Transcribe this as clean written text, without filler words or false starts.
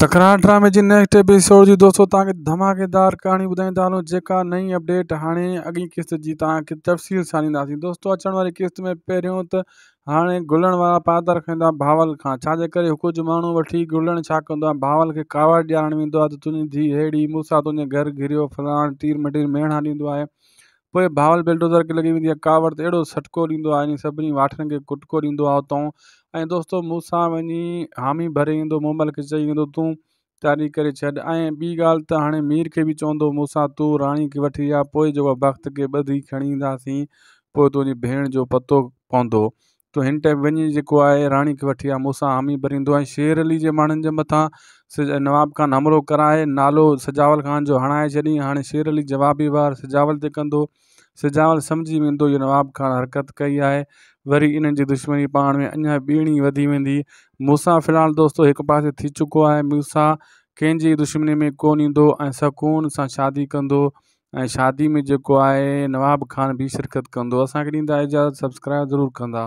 तकरार ड्रामे जी next episode जी दोस्तों तव्हांखे धमाकेदार कहानी ॿुधाईंदा हलूं जेका नई अपडेट हाणे अॻी किस्त जी तव्हांखे तफ़सील सां ॾींदासीं। दोस्तों अचण वारी किस्त में पहिरियों त हाणे गुलण वारा पाता रखंदा भावल खां, छाजे करे कुझु माण्हू वठी गुलण छा कंदो आहे, भावल खे कावड़ ॾियारण वेंदो आहे त तुंहिंजी धीउ अहिड़ी मूंसां तुंहिंजे घर घिरियो फलाण तीर मटीर मेणा ॾींदो आहे। पोइ भावल बिल्डोज़र खे लॻी वेंदी आहे कावड़ त अहिड़ो सटको ॾींदो आहे, सभिनी वाठनि खे कुटको ॾींदो आहे उतां। ऐं दोस्तों मूंसां वञी हामी भरे ईंदो, मूमल खे चई वेंदो तूं तयारी करे छॾ। ऐं ॿी ॻाल्हि त हाणे मीर खे बि चवंदो मूंसां तूं राणी खे वठी आ, पोइ जेको वक़्त खे ॿधी खणी ईंदासीं पोइ तुंहिंजी भेण जो पतो पवंदो। तो हिन टाइम वञी जेको आहे राणी खे वठी आ, मूंसां हामी भरींदो ऐं शेर अली जे माण्हुनि जे मथां नवाब खान हमलो कराए नालो सजावल ख़ान जो हणाए छॾी। हाणे शेर अली जवाबी वार सजावल ते कंदो, सजावल सम्झी वेंदो इहो नवाब खान हरकत कई आहे, वरी इन्हनि जी दुश्मनी पाण में अञा ॿीणी वधी वेंदी। मूंसां फ़िलहालु दोस्तों हिकु पासे थी चुको आहे, मूंसां कंहिंजी दुश्मनी में कोन ईंदो ऐं सुकून सां शादी कंदो ऐं शादी में जेको आहे नवाब खान बि शिरकत कंदो। असांखे ॾींदा इजाज़त, सब्सक्राइब ज़रूरु कंदा।